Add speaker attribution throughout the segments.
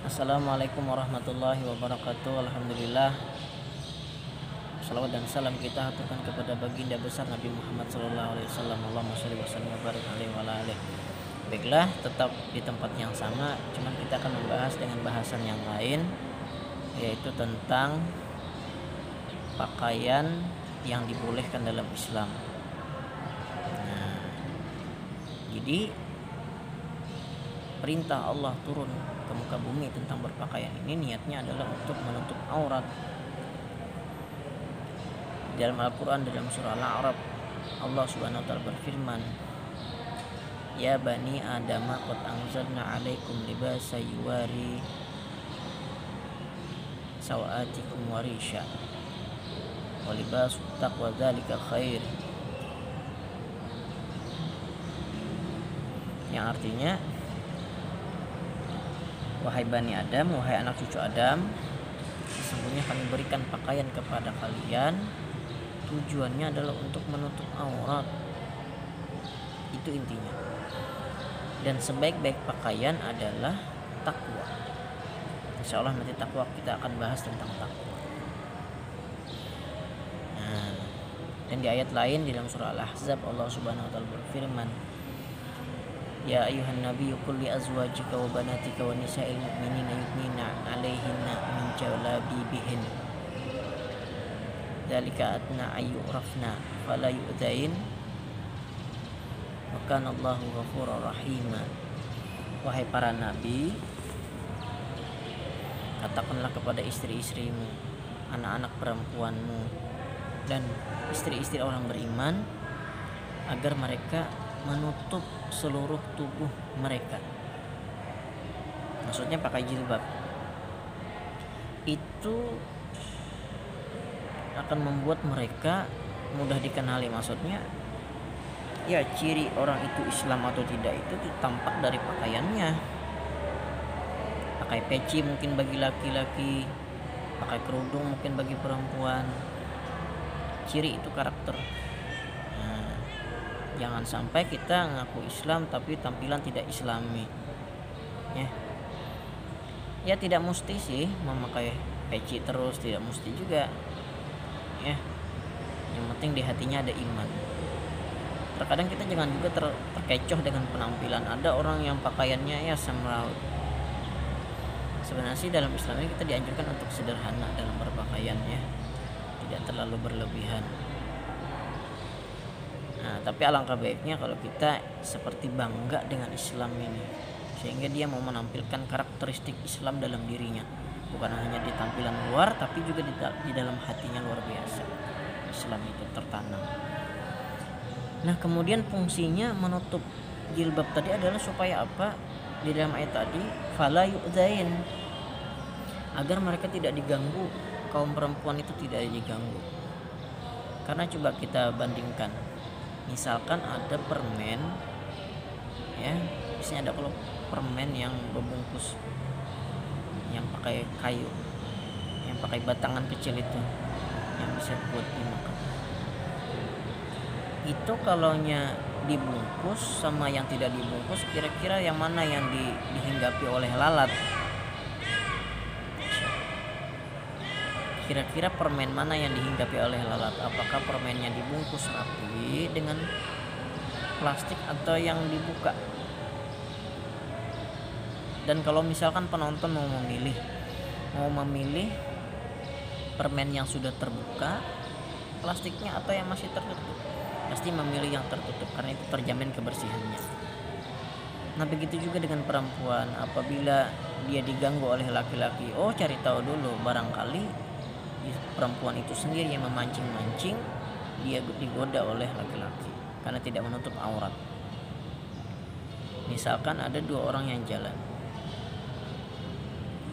Speaker 1: Assalamualaikum warahmatullahi wabarakatuh. Alhamdulillah, salawat dan salam kita haturkan kepada baginda besar Nabi Muhammad SAW. Allahumma sholli wa sallim wa barik alaihi wa ala alihi. Baiklah, tetap di tempat yang sama, cuman kita akan membahas dengan bahasan yang lain, yaitu tentang pakaian yang dibolehkan dalam Islam. Nah, jadi perintah Allah turun ke muka bumi tentang berpakaian ini niatnya adalah untuk menutup aurat. Dalam Al-Quran, dalam surah Al-A'raf, Allah Subhanahu wa taala berfirman, "Ya bani Adam, qad anzalna 'alaikum libasa yuwari sawatikum wa risha wa libasut taqwa dzalika khair." Yang artinya, wahai bani Adam, wahai anak cucu Adam, sesungguhnya kami berikan pakaian kepada kalian, tujuannya adalah untuk menutup aurat. Itu intinya. Dan sebaik-baik pakaian adalah takwa. Insya Allah nanti takwa kita akan bahas tentang takwa. Nah, dan di ayat lain di dalam surah Al-Ahzab, Allah Subhanahu wa taala berfirman, "Ya ayuhan nabiyyu qul li azwajika wa banatika wa nisa'il mu'minina yudnina 'alaihinna min jalabibihin. Dzalika adna ayyurafna fala yu'dzain. Wa kana Allahu ghafurur rahima." Wahai para nabi, katakanlah kepada istri-istrimu, anak-anak perempuanmu, dan istri-istri orang beriman agar mereka menutup seluruh tubuh mereka. Maksudnya pakai jilbab. Itu akan membuat mereka mudah dikenali. Maksudnya ya, ciri orang itu Islam atau tidak itu tampak dari pakaiannya. Pakai peci mungkin bagi laki-laki, pakai kerudung mungkin bagi perempuan. Ciri itu karakter. Jangan sampai kita ngaku Islam tapi tampilan tidak Islami. Ya tidak mesti sih memakai peci terus, tidak mesti juga. Yang penting di hatinya ada iman. Terkadang kita jangan juga terkecoh dengan penampilan. Ada orang yang pakaiannya ya semrawut. Sebenarnya sih dalam Islam ini kita dianjurkan untuk sederhana dalam berpakaian, ya, tidak terlalu berlebihan. Nah, tapi alangkah baiknya kalau kita seperti bangga dengan Islam ini, sehingga dia mau menampilkan karakteristik Islam dalam dirinya, bukan hanya di tampilan luar tapi juga di dalam hatinya luar biasa. Islam itu tertanam. Nah, kemudian fungsinya menutup jilbab tadi adalah supaya apa? Di dalam ayat tadi, fala yu'dzain, agar mereka tidak diganggu, kaum perempuan itu tidak diganggu. Karena coba kita bandingkan, misalkan ada permen, ya, biasanya ada kalau permen yang berbungkus, yang pakai kayu, yang pakai batangan kecil itu, yang bisa buat dimakan. Itu kalaunya dibungkus sama yang tidak dibungkus, kira-kira yang mana yang dihinggapi oleh lalat? Kira-kira permen mana yang dihinggapi oleh lalat? Apakah permennya dibungkus rapi dengan plastik atau yang dibuka? Dan kalau misalkan penonton mau memilih permen yang sudah terbuka, plastiknya atau yang masih tertutup, pasti memilih yang tertutup karena itu terjamin kebersihannya. Nah, begitu juga dengan perempuan. Apabila dia diganggu oleh laki-laki, cari tahu dulu, barangkali perempuan itu sendiri yang memancing-mancing dia digoda oleh laki-laki karena tidak menutup aurat. Misalkan ada dua orang yang jalan,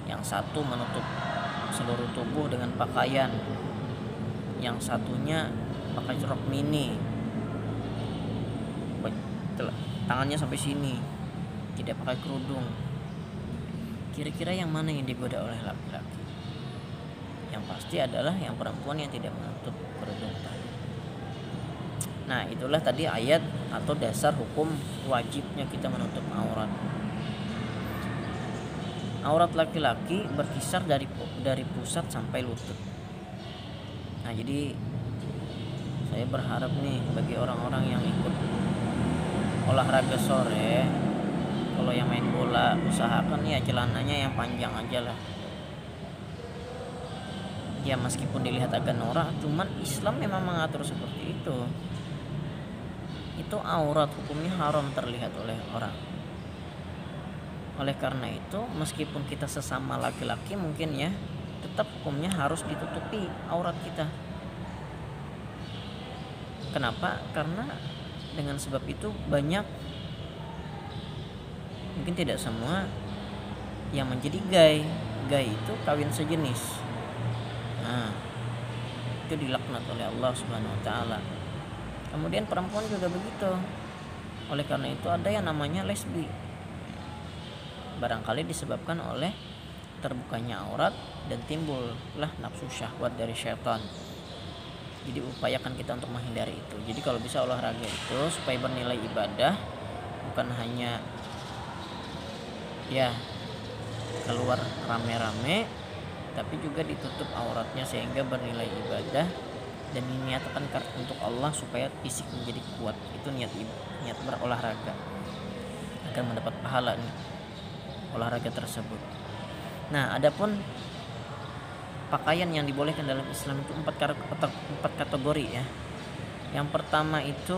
Speaker 1: yang satu menutup seluruh tubuh dengan pakaian, yang satunya pakai rok mini, tangannya sampai sini, tidak pakai kerudung. Kira-kira yang mana yang digoda oleh laki-laki? Yang pasti adalah yang perempuan yang tidak menutup kerudung tadi. Nah, itulah tadi ayat atau dasar hukum wajibnya kita menutup aurat. aurat laki-laki berkisar dari pusat sampai lutut. Nah, jadi saya berharap nih bagi orang-orang yang ikut olahraga sore, kalau yang main bola usahakan ya celananya yang panjang aja lah. Ya meskipun dilihat agak norak, cuman Islam memang mengatur seperti itu. Itu aurat, hukumnya haram terlihat oleh orang. Oleh karena itu meskipun kita sesama laki-laki mungkin ya, tetap hukumnya harus ditutupi aurat kita. Kenapa? Karena dengan sebab itu banyak, mungkin tidak semua, yang menjadi gay. Gay itu kawin sejenis. Nah, itu dilaknat oleh Allah Subhanahu wa taala. Kemudian perempuan juga begitu. Oleh karena itu ada yang namanya lesbi. Barangkali disebabkan oleh terbukanya aurat dan timbullah nafsu syahwat dari syaitan. Jadi upayakan kita untuk menghindari itu. Jadi kalau bisa olahraga itu supaya bernilai ibadah, bukan hanya ya keluar rame-rame, tapi juga ditutup auratnya sehingga bernilai ibadah dan diniatkan untuk Allah supaya fisik menjadi kuat. Itu niat berolahraga agar mendapat pahala nih olahraga tersebut. Nah, adapun pakaian yang dibolehkan dalam Islam itu empat kategori ya. Yang pertama itu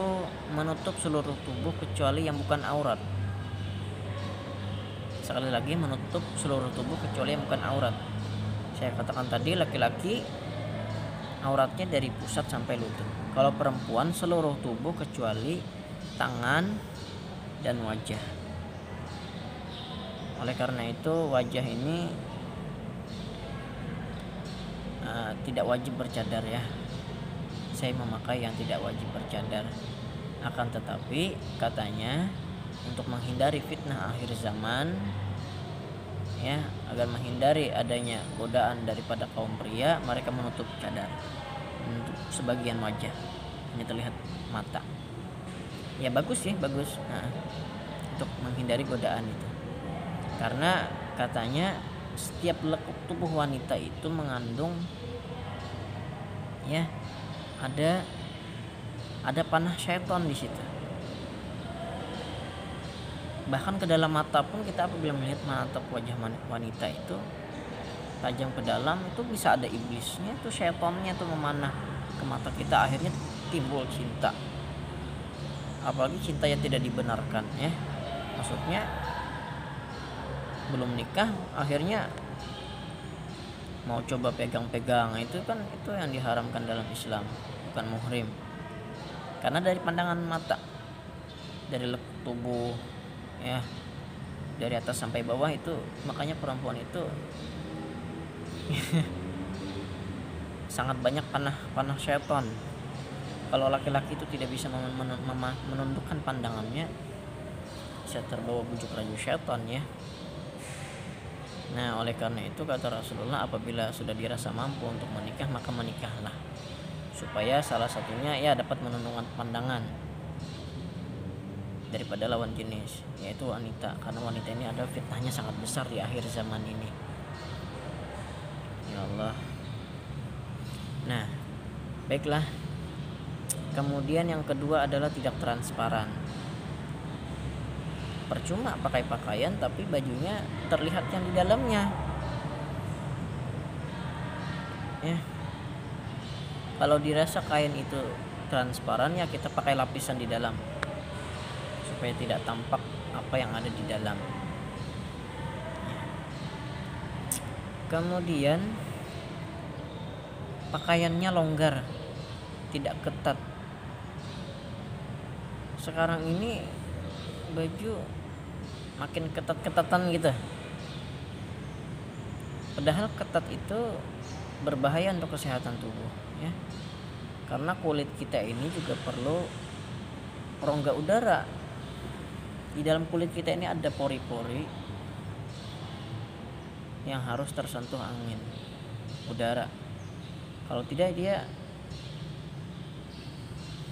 Speaker 1: menutup seluruh tubuh kecuali yang bukan aurat. Sekali lagi, menutup seluruh tubuh kecuali yang bukan aurat. Saya katakan tadi laki-laki auratnya dari pusat sampai lutut. Kalau perempuan seluruh tubuh kecuali tangan dan wajah. Oleh karena itu wajah ini tidak wajib bercadar ya. Saya memakai yang tidak wajib bercadar. Akan tetapi katanya untuk menghindari fitnah akhir zaman ya, agar menghindari adanya godaan daripada kaum pria, mereka menutup cadar untuk sebagian wajah, hanya terlihat mata. Ya bagus sih, bagus. Nah, untuk menghindari godaan itu. Karena katanya setiap lekuk tubuh wanita itu mengandung ya ada panah syaitan di situ. Bahkan ke dalam mata pun kita apabila melihat menatap wajah wanita itu tajam ke dalam, itu bisa ada iblisnya, itu syaitannya tuh memanah ke mata kita, akhirnya timbul cinta. Apalagi cinta yang tidak dibenarkan ya. Maksudnya belum nikah akhirnya mau coba pegang-pegang, itu kan itu yang diharamkan dalam Islam, bukan muhrim. Karena dari pandangan mata, dari lekuk tubuh ya, dari atas sampai bawah itu, makanya perempuan itu sangat banyak panah syaitan. Kalau laki-laki itu tidak bisa menundukkan pandangannya, bisa terbawa bujuk rayu syaitan ya. Nah, oleh karena itu kata Rasulullah, apabila sudah dirasa mampu untuk menikah, maka menikahlah, supaya salah satunya ya dapat menundukkan pandangan daripada lawan jenis, yaitu wanita. Karena wanita ini ada fitnahnya sangat besar di akhir zaman ini. Ya Allah. Nah, baiklah. Kemudian yang kedua adalah tidak transparan. Percuma pakai pakaian tapi bajunya terlihat yang di dalamnya. Ya. Kalau dirasa kain itu transparan, ya kita pakai lapisan di dalam supaya tidak tampak apa yang ada di dalam. Kemudian pakaiannya longgar, tidak ketat. Sekarang ini baju makin ketat-ketatan gitu. Padahal ketat itu berbahaya untuk kesehatan tubuh ya. Karena kulit kita ini juga perlu rongga udara. Di dalam kulit kita ini ada pori-pori yang harus tersentuh angin, udara. Kalau tidak, dia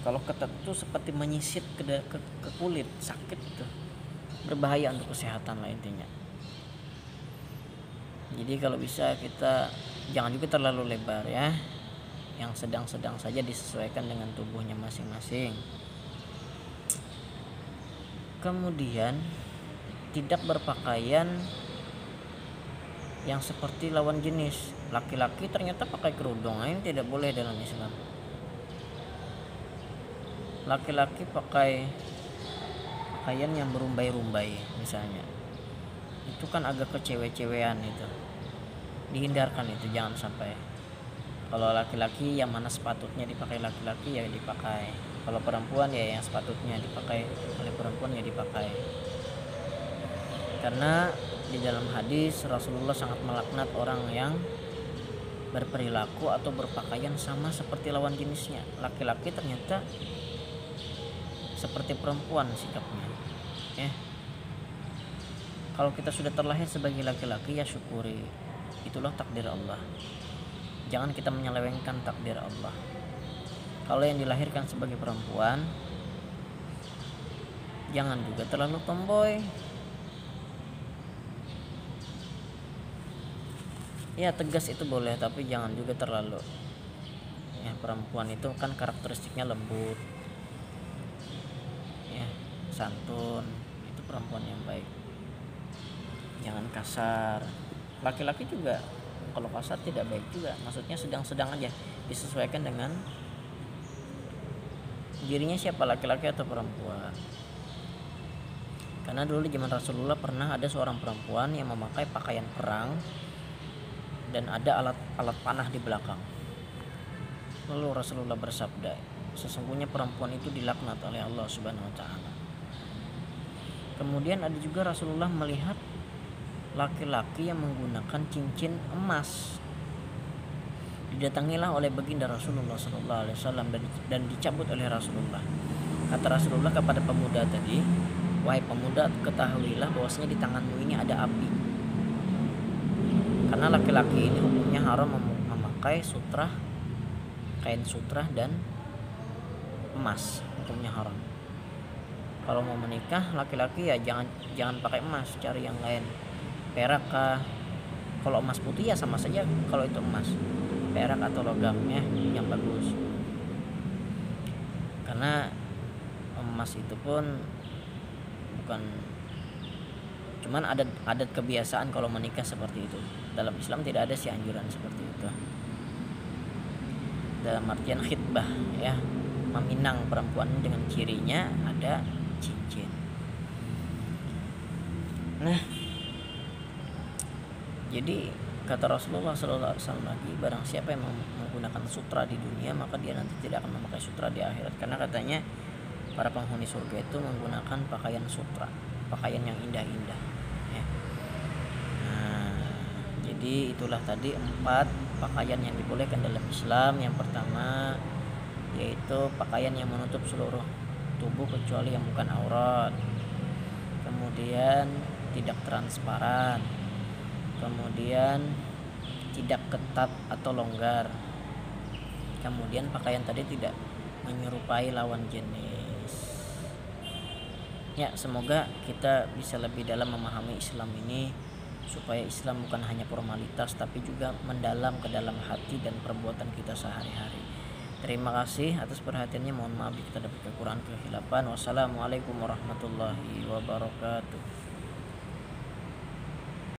Speaker 1: kalau ketat itu seperti menyisit ke kulit, sakit itu, berbahaya untuk kesehatan lah intinya. Jadi kalau bisa kita jangan juga terlalu lebar ya, yang sedang-sedang saja disesuaikan dengan tubuhnya masing-masing. Kemudian tidak berpakaian yang seperti lawan jenis. Laki-laki ternyata pakai kerudung, ini tidak boleh dalam Islam. Laki-laki pakai pakaian yang berumbai-rumbai misalnya, itu kan agak kecewe-cewean, itu dihindarkan, itu jangan sampai. Kalau laki-laki yang mana sepatutnya dipakai laki-laki ya dipakai, kalau perempuan ya yang sepatutnya dipakai oleh perempuan ya dipakai. Karena di dalam hadis Rasulullah sangat melaknat orang yang berperilaku atau berpakaian sama seperti lawan jenisnya. Laki-laki ternyata seperti perempuan sikapnya. Kalau kita sudah terlahir sebagai laki-laki ya syukuri, itulah takdir Allah. Jangan kita menyelewengkan takdir Allah. Kalau yang dilahirkan sebagai perempuan, jangan juga terlalu tomboy. Ya tegas itu boleh, tapi jangan juga terlalu. Ya perempuan itu kan karakteristiknya lembut, ya santun, itu perempuan yang baik. Jangan kasar. Laki-laki juga kalau kasar tidak baik juga, maksudnya sedang-sedang aja, disesuaikan dengan dirinya siapa, laki-laki atau perempuan. Karena dulu di zaman Rasulullah pernah ada seorang perempuan yang memakai pakaian perang dan ada alat panah di belakang. Lalu Rasulullah bersabda, sesungguhnya perempuan itu dilaknat oleh Allah Subhanahu wa taala. Kemudian ada juga Rasulullah melihat laki-laki yang menggunakan cincin emas. Didatangilah oleh baginda Rasulullah SAW dan dicabut oleh Rasulullah. Kata Rasulullah kepada pemuda tadi, wahai pemuda, ketahuilah bahwasanya di tanganmu ini ada api. Karena laki-laki ini hukumnya haram memakai sutrah, kain sutrah dan emas, hukumnya haram. Kalau mau menikah laki-laki ya jangan pakai emas, cari yang lain. Perak kah? Kalau emas putih ya sama saja kalau itu emas. Perak atau logamnya yang bagus. Karena emas itu pun bukan, cuman adat kebiasaan kalau menikah seperti itu. Dalam Islam tidak ada sih anjuran seperti itu. Dalam artian khitbah ya, meminang perempuan dengan cirinya ada cincin. Nah, jadi kata Rasulullah SAW lagi, barang siapa yang menggunakan sutra di dunia maka dia nanti tidak akan memakai sutra di akhirat. Karena katanya para penghuni surga itu menggunakan pakaian sutra, pakaian yang indah-indah ya. Jadi itulah tadi 4 pakaian yang dibolehkan dalam Islam. Yang pertama yaitu pakaian yang menutup seluruh tubuh kecuali yang bukan aurat. Kemudian tidak transparan. Kemudian tidak ketat atau longgar. Kemudian pakaian tadi tidak menyerupai lawan jenis. Ya, semoga kita bisa lebih dalam memahami Islam ini, supaya Islam bukan hanya formalitas tapi juga mendalam ke dalam hati dan perbuatan kita sehari-hari. Terima kasih atas perhatiannya. Mohon maaf jika ada kekurangan kekhilafan. Wassalamualaikum warahmatullahi wabarakatuh.